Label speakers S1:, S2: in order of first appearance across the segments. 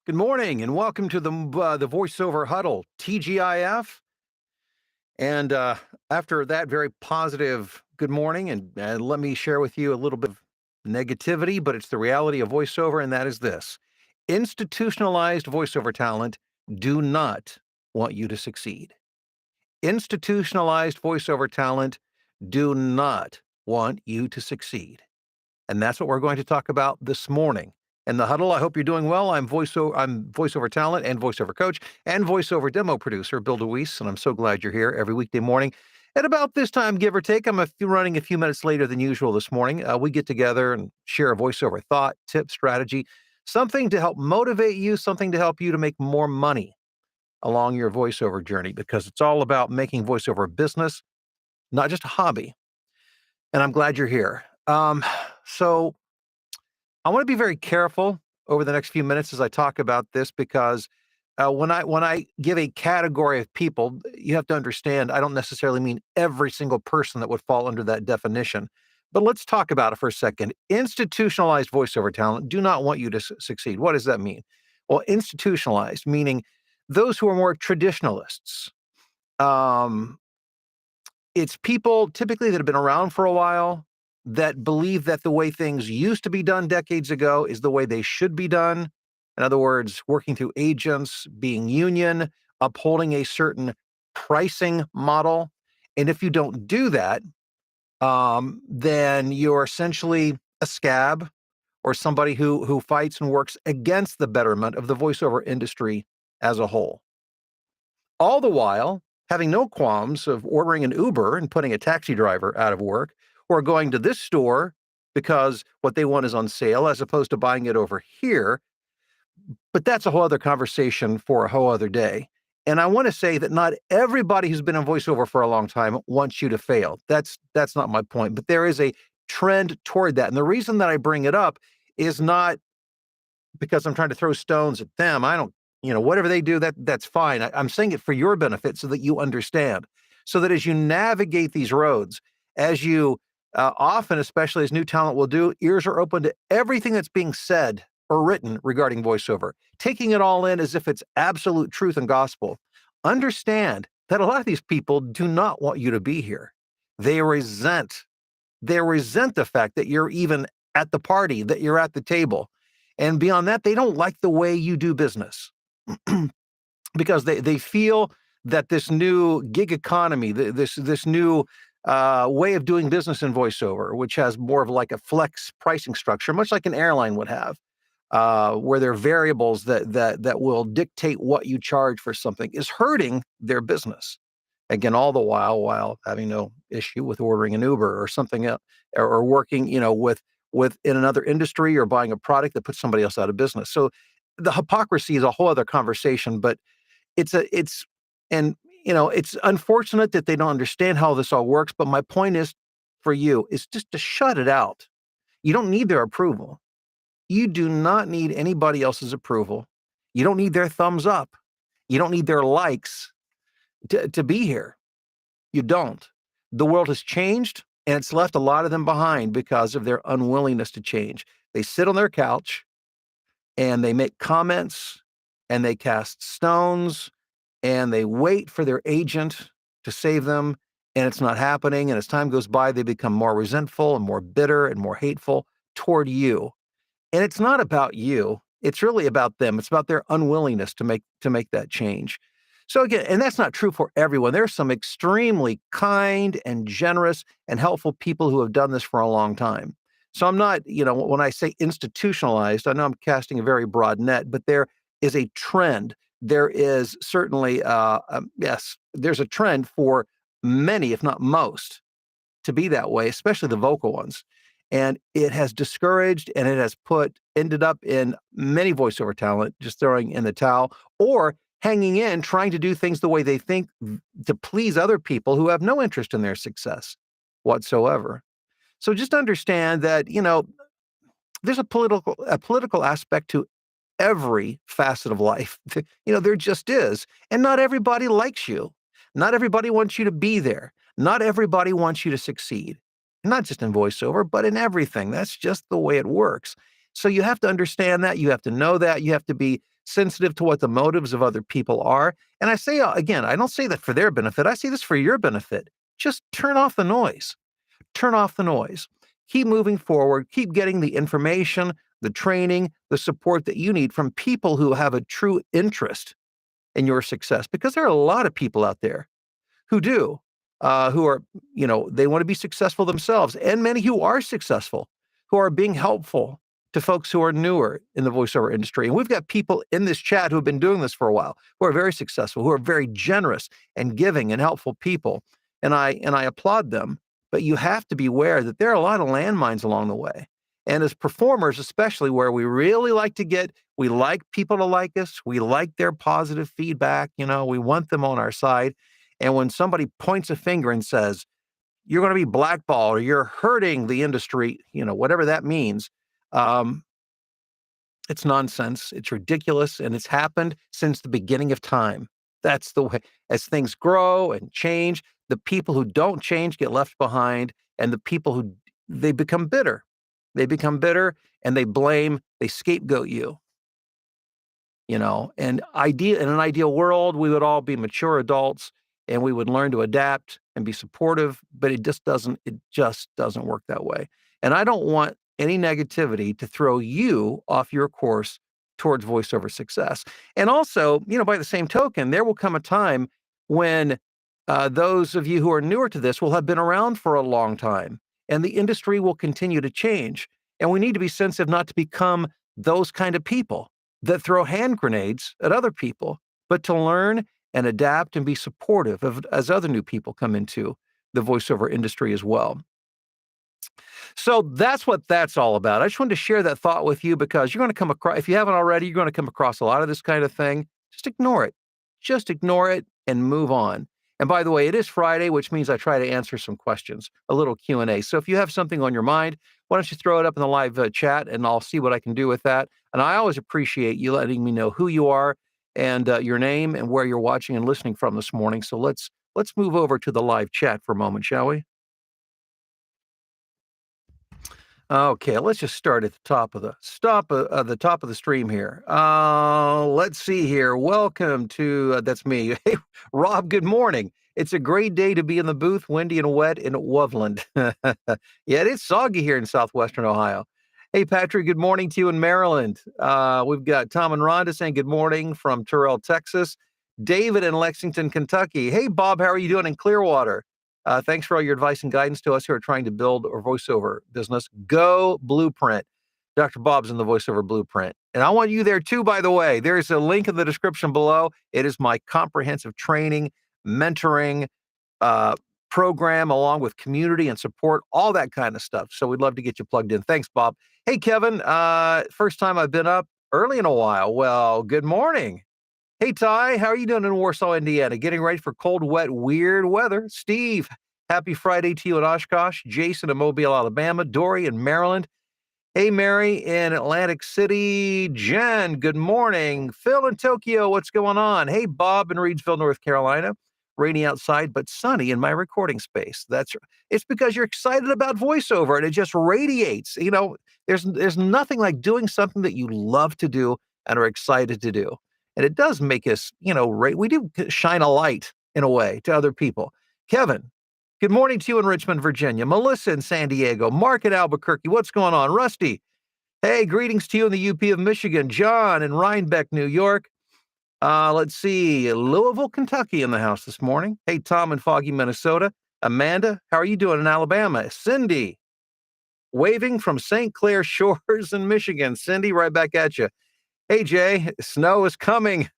S1: Good morning and welcome to the voiceover huddle, TGIF. And after that very positive good morning, and let me share with you a little bit of negativity, but it's the reality of voiceover, and that is this: institutionalized voiceover talent do not want you to succeed. Institutionalized voiceover talent do not want you to succeed. And that's what we're going to talk about this morning. In the huddle, I hope you're doing well. I'm voiceover talent and voiceover coach and voiceover demo producer, Bill DeWeese, and I'm so glad you're here every weekday morning. At about this time, give or take, running a few minutes later than usual this morning. We get together and share a voiceover thought, tip, strategy, something to help motivate you, something to help you to make more money along your voiceover journey, because it's all about making voiceover a business, not just a hobby. And I'm glad you're here. So I want to be very careful over the next few minutes as I talk about this, because when I give a category of people, you have to understand I don't necessarily mean every single person that would fall under that definition. But let's talk about it for a second. Institutionalized voiceover talent do not want you to succeed. What does that mean? Well, institutionalized meaning those who are more traditionalists. Um, it's people typically that have been around for a while, that believe that the way things used to be done decades ago is the way they should be done. In other words, working through agents, being union, upholding a certain pricing model. And if you don't do that, then you're essentially a scab or somebody who fights and works against the betterment of the voiceover industry as a whole. All the while having no qualms of ordering an Uber and putting a taxi driver out of work, or going to this store because what they want is on sale as opposed to buying it over here. But that's a whole other conversation for a whole other day. And I want to say that not everybody who's been in voiceover for a long time wants you to fail. That's not my point, but there is a trend toward that. And the reason that I bring it up is not because I'm trying to throw stones at them. I don't, whatever they do, that's fine. I'm saying it for your benefit so that you understand. So that as you navigate these roads, as you often, especially as new talent will do, ears are open to everything that's being said or written regarding voiceover, taking it all in as if it's absolute truth and gospel. Understand that a lot of these people do not want you to be here. They resent the fact that you're even at the party, that you're at the table. And beyond that, they don't like the way you do business because they feel that this new gig economy, this new way of doing business in voiceover, which has more of like a flex pricing structure, much like an airline would have, where there are variables that will dictate what you charge for something, is hurting their business. Again, all the while having no issue with ordering an Uber or something else, or working, with in another industry or buying a product that puts somebody else out of business. So the hypocrisy is a whole other conversation, but it's a it's and it's unfortunate that they don't understand how this all works. But my point is for you is just to shut it out. You don't need their approval. You do not need anybody else's approval. You don't need their thumbs up. You don't need their likes to be here. You don't. The world has changed, and it's left a lot of them behind because of their unwillingness to change. They sit on their couch and they make comments and they cast stones and they wait for their agent to save them, and it's not happening. And as time goes by, they become more resentful and more bitter and more hateful toward you. And it's not about you. It's really about them. It's about their unwillingness to make that change. So again, and that's not true for everyone. There are some extremely kind and generous and helpful people who have done this for a long time. So I'm not, when I say institutionalized, I know I'm casting a very broad net, but there is a trend. There is certainly, yes, there's a trend for many, if not most, to be that way, especially the vocal ones. And it has discouraged and it has ended up in many voiceover talent just throwing in the towel or hanging in, trying to do things the way they think to please other people who have no interest in their success whatsoever. So just understand that, there's a political aspect to every facet of life. There just is. And not everybody likes you. Not everybody wants you to be there. Not everybody wants you to succeed. Not just in voiceover, but in everything. That's just the way it works. So you have to understand that. You have to know that. You have to be sensitive to what the motives of other people are. And I say, again, I don't say that for their benefit. I say this for your benefit. Just turn off the noise. Turn off the noise. Keep moving forward. Keep getting the information, the training, the support that you need from people who have a true interest in your success, because there are a lot of people out there who do, who are, they want to be successful themselves, and many who are successful, who are being helpful to folks who are newer in the voiceover industry. And we've got people in this chat who have been doing this for a while, who are very successful, who are very generous and giving and helpful people. And I applaud them. But you have to be aware that there are a lot of landmines along the way. And as performers, especially, where we really we like people to like us. We like their positive feedback. We want them on our side. And when somebody points a finger and says, you're going to be blackballed or you're hurting the industry, whatever that means, um, it's nonsense. It's ridiculous. And it's happened since the beginning of time. That's the way. As things grow and change, the people who don't change get left behind. And the people they become bitter. They become bitter and they scapegoat you. In an ideal world, we would all be mature adults and we would learn to adapt and be supportive, but it just doesn't work that way. And I don't want any negativity to throw you off your course towards voiceover success. And also, by the same token, there will come a time when those of you who are newer to this will have been around for a long time, and the industry will continue to change. And we need to be sensitive not to become those kind of people that throw hand grenades at other people, but to learn and adapt and be supportive as other new people come into the voiceover industry as well. So that's what that's all about. I just wanted to share that thought with you because you're going to come across, if you haven't already, you're going to come across a lot of this kind of thing. Just ignore it. Just ignore it and move on. And by the way, it is Friday, which means I try to answer some questions, a little Q&A. So if you have something on your mind, why don't you throw it up in the live chat and I'll see what I can do with that. And I always appreciate you letting me know who you are and your name and where you're watching and listening from this morning. So let's move over to the live chat for a moment, shall we? Okay, let's just start at the top of the stream here. Let's see here. Welcome to that's me. Hey, Rob. Good morning. It's a great day to be in the booth, windy and wet in Woveland. Yeah, it is soggy here in southwestern Ohio. Hey, Patrick. Good morning to you in Maryland. We've got Tom and Rhonda saying good morning from Terrell, Texas. David in Lexington, Kentucky. Hey, Bob. How are you doing in Clearwater? Thanks for all your advice and guidance to us who are trying to build a voiceover business. Go Blueprint. Dr. Bob's in the voiceover Blueprint. And I want you there too, by the way. There's a link in the description below. It is my comprehensive training, mentoring program, along with community and support, all that kind of stuff. So we'd love to get you plugged in. Thanks, Bob. Hey, Kevin. First time I've been up early in a while. Well, good morning. Hey, Ty, how are you doing in Warsaw, Indiana? Getting ready for cold, wet, weird weather. Steve, happy Friday to you in Oshkosh. Jason in Mobile, Alabama. Dory in Maryland. Hey, Mary in Atlantic City. Jen, good morning. Phil in Tokyo, what's going on? Hey, Bob in Reidsville, North Carolina. Rainy outside, but sunny in my recording space. It's because you're excited about voiceover and it just radiates. There's nothing like doing something that you love to do and are excited to do. And it does make us, we do shine a light in a way to other people. Kevin, good morning to you in Richmond, Virginia. Melissa in San Diego. Mark in Albuquerque. What's going on? Rusty. Hey, greetings to you in the UP of Michigan. John in Rhinebeck, New York. Let's see. Louisville, Kentucky in the house this morning. Hey, Tom in Foggy, Minnesota. Amanda, how are you doing in Alabama? Cindy, waving from St. Clair Shores in Michigan. Cindy, right back at you. Hey, Jay, snow is coming.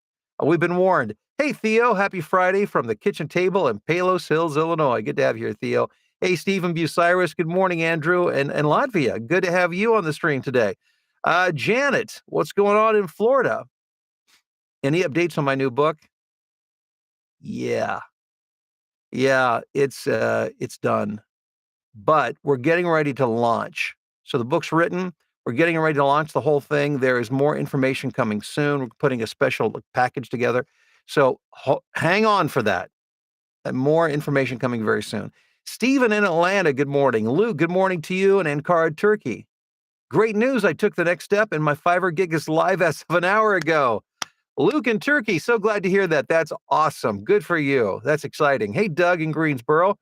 S1: We've been warned. Hey, Theo, happy Friday from the kitchen table in Palos Hills, Illinois. Good to have you here, Theo. Hey, Stephen Bucyrus. Good morning, Andrew and Latvia. Good to have you on the stream today. Janet, what's going on in Florida? Any updates on my new book? Yeah, it's done. But we're getting ready to launch. So the book's written. We're getting ready to launch the whole thing. There is more information coming soon. We're putting a special package together. So hang on for that. More information coming very soon. Stephen in Atlanta, good morning. Lou, good morning to you in Ankara, Turkey. Great news. I took the next step and my Fiverr gig is live as of an hour ago. Luke in Turkey, so glad to hear that. That's awesome. Good for you. That's exciting. Hey, Doug in Greensboro.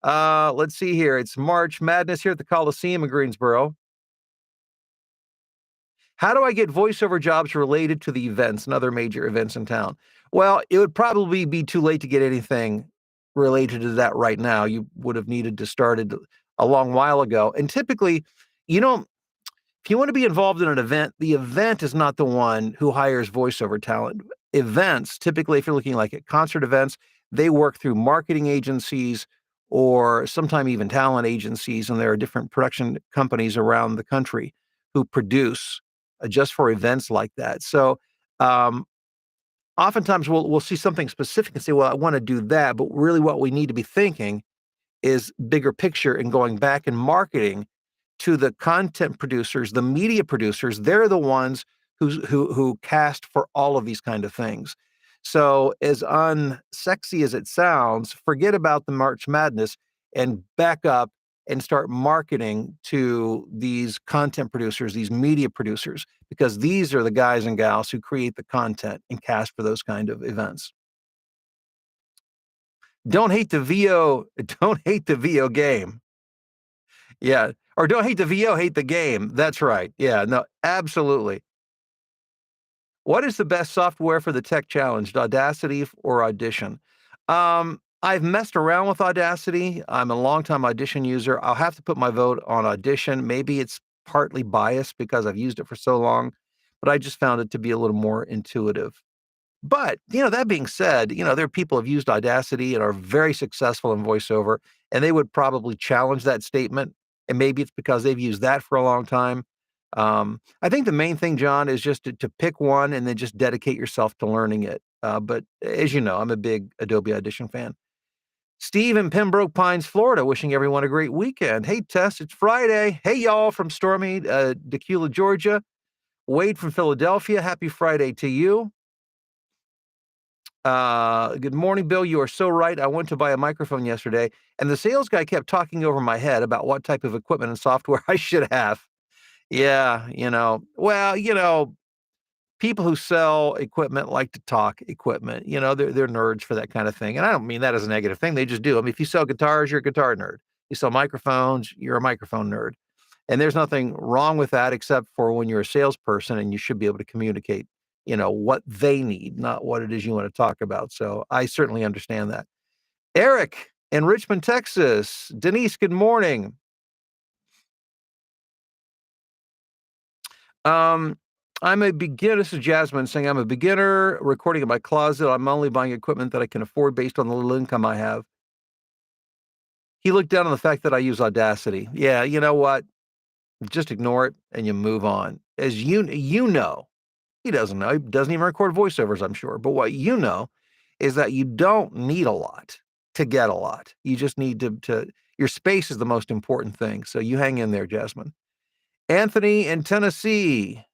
S1: Let's see here. It's March Madness here at the Coliseum in Greensboro. How do I get voiceover jobs related to the events and other major events in town? Well, it would probably be too late to get anything related to that right now. You would have needed to start it a long while ago. And typically, you know, if you want to be involved in an event, the event is not the one who hires voiceover talent. Events, typically, if you're looking like at concert events, they work through marketing agencies or sometimes even talent agencies, and there are different production companies around the country who produce just for events like that. So, um, oftentimes we'll see something specific and say, "Well, I want to do that," but really, what we need to be thinking is bigger picture and going back and marketing to the content producers, the media producers. They're the ones who cast for all of these kind of things. So as unsexy as it sounds, forget about the March Madness and back up and start marketing to these content producers, these media producers, because these are the guys and gals who create the content and cast for those kind of events. Don't hate the VO, don't hate the VO game. Yeah, or don't hate the VO, hate the game. That's right. Yeah, no, absolutely. What is the best software for the tech challenge, Audacity or Audition? I've messed around with Audacity. I'm a longtime Audition user. I'll have to put my vote on Audition. Maybe it's partly biased because I've used it for so long, but I just found it to be a little more intuitive. But, that being said, there are people who have used Audacity and are very successful in voiceover, and they would probably challenge that statement. And maybe it's because they've used that for a long time. I think the main thing, John, is just to pick one and then just dedicate yourself to learning it. But as you know, I'm a big Adobe Audition fan. Steve in Pembroke Pines, Florida, wishing everyone a great weekend. Hey, Tess, it's Friday. Hey, y'all from stormy Decula, Georgia. Wade from Philadelphia, happy Friday to you. Good morning, Bill. You are so right. I went to buy a microphone yesterday, and the sales guy kept talking over my head about what type of equipment and software I should have. Yeah, well, people who sell equipment like to talk equipment. They're nerds for that kind of thing, and I don't mean that as a negative thing. They just do. I mean, if you sell guitars, you're a guitar nerd. You sell microphones, you're a microphone nerd. And there's nothing wrong with that except for when you're a salesperson and you should be able to communicate, what they need, not what it is you want to talk about. So I certainly understand that. Eric in Richmond, Texas. Denise, good morning. Um, I'm a beginner. This is Jasmine saying I'm a beginner recording in my closet. I'm only buying equipment that I can afford based on the little income I have. He looked down on the fact that I use Audacity. Yeah, you know what? Just ignore it and you move on. As you know, he doesn't know. He doesn't even record voiceovers, I'm sure. But what you know is that you don't need a lot to get a lot. You just need to your space is the most important thing. So you hang in there, Jasmine. Anthony in Tennessee.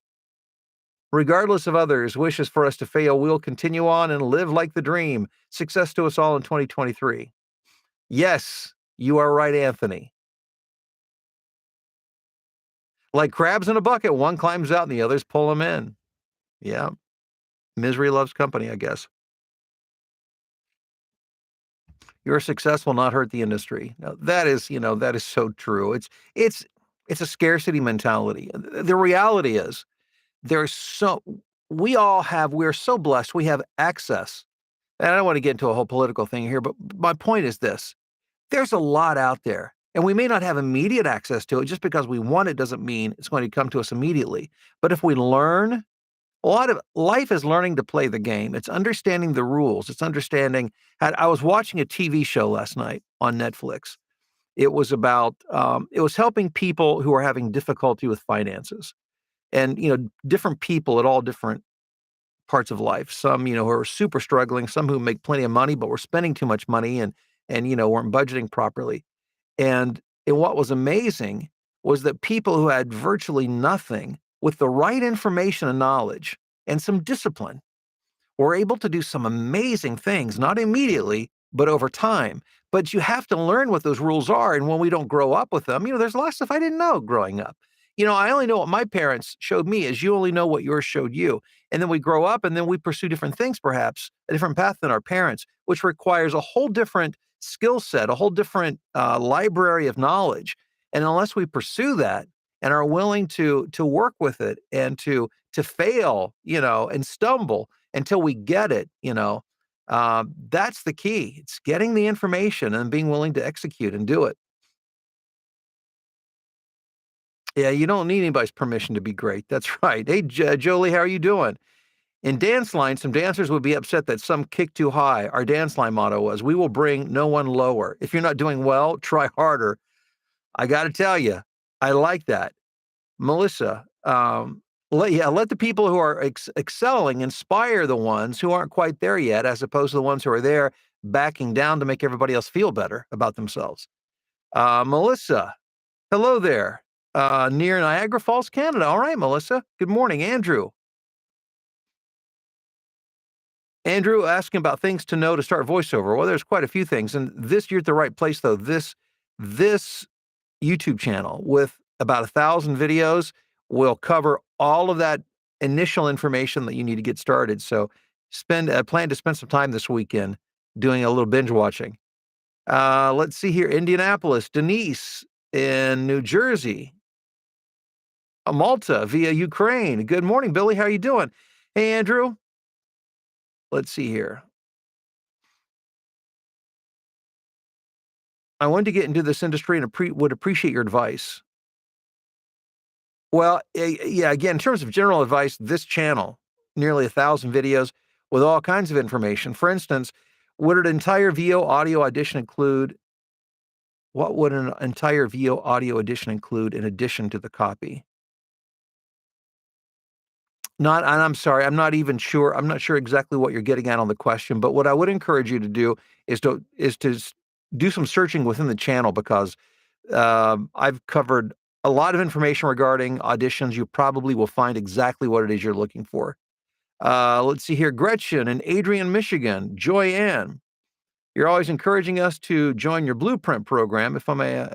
S1: Regardless of others' wishes for us to fail, we'll continue on and live like the dream. Success to us all in 2023. Yes, you are right, Anthony. Like crabs in a bucket, one climbs out and the others pull them in. Yeah. Misery loves company, I guess. Your success will not hurt the industry. Now, that is so true. It's a scarcity mentality. The reality is there's so we're so blessed. We have access. And I don't want to get into a whole political thing here, but my point is this. There's a lot out there. And we may not have immediate access to it. Just because we want it doesn't mean it's going to come to us immediately. But if we learn, a lot of life is learning to play the game. It's understanding the rules. It's understanding I was watching a TV show last night on Netflix. It was about it was helping people who are having difficulty with finances, and different people at all different parts of life. Some who are super struggling, some who make plenty of money but were spending too much money and weren't budgeting properly. And what was amazing was that people who had virtually nothing, with the right information and knowledge and some discipline, were able to do some amazing things, not immediately, but over time. But you have to learn what those rules are. And when we don't grow up with them, there's a lot of stuff I didn't know growing up. I only know what my parents showed me, as you only know what yours showed you. And then we grow up and then we pursue different things, perhaps a different path than our parents, which requires a whole different skill set, a whole different library of knowledge. And unless we pursue that and are willing to work with it and to fail, and stumble until we get it, that's the key. It's getting the information and being willing to execute and do it. Yeah, you don't need anybody's permission to be great. That's right. Hey, Jolie, how are you doing? In dance line, some dancers would be upset that some kick too high. Our dance line motto was, "We will bring no one lower." If you're not doing well, try harder. I got to tell you, I like that. Melissa, let the people who are excelling inspire the ones who aren't quite there yet, as opposed to the ones who are there backing down to make everybody else feel better about themselves. Melissa, hello there. Near Niagara Falls, Canada. All right, Melissa. Good morning, Andrew. Andrew asking about things to know to start voiceover. Well, there's quite a few things, and you're at the right place though. This YouTube channel with about 1,000 videos will cover all of that initial information that you need to get started. So plan to spend some time this weekend doing a little binge watching. Let's see here, Indianapolis, Denise in New Jersey, Malta via Ukraine. Good morning, Billy. How are you doing? Hey, Andrew. Let's see here. I wanted to get into this industry and would appreciate your advice. Well, yeah, again, in terms of general advice, this channel, nearly 1,000 videos with all kinds of information. For instance, would an entire VO audio audition include what would an entire VO audio audition include in addition to the copy? Not and I'm sorry, I'm not even sure. I'm not sure exactly what you're getting at on the question, but what I would encourage you to do is to do some searching within the channel because I've covered a lot of information regarding auditions. You probably will find exactly what it is you're looking for. Let's see here. Gretchen in Adrian, Michigan. Joyanne, you're always encouraging us to join your blueprint program. If I may,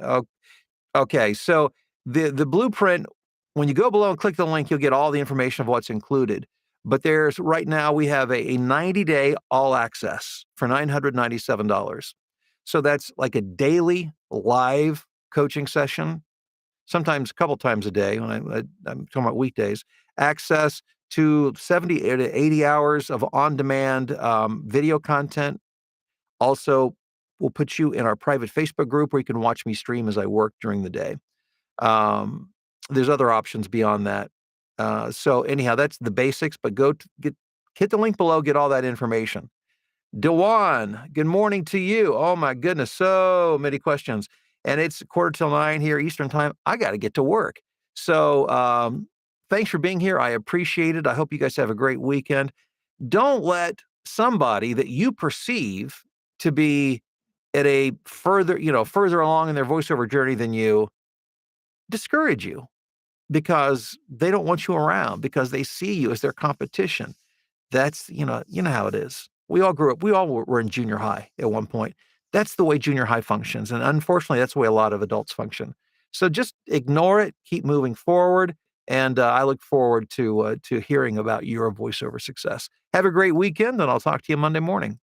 S1: okay. So the blueprint, when you go below and click the link, you'll get all the information of what's included. But there's right now we have a 90-day all access for $997. So that's like a daily live coaching session, sometimes a couple times a day when I'm talking about weekdays, access to 70 to 80 hours of on-demand video content. Also, we'll put you in our private Facebook group where you can watch me stream as I work during the day. Um, there's other options beyond that. So anyhow, that's the basics, but hit the link below, get all that information. Dewan, good morning to you. Oh my goodness, so many questions. And it's 8:45 here Eastern time. I got to get to work. So thanks for being here. I appreciate it. I hope you guys have a great weekend. Don't let somebody that you perceive to be at a further along in their voiceover journey than you discourage you because they don't want you around because they see you as their competition. That's, how it is. We all grew up, we all were in junior high at one point. That's the way junior high functions. And unfortunately, that's the way a lot of adults function. So just ignore it, keep moving forward. And I look forward to hearing about your voiceover success. Have a great weekend, and I'll talk to you Monday morning.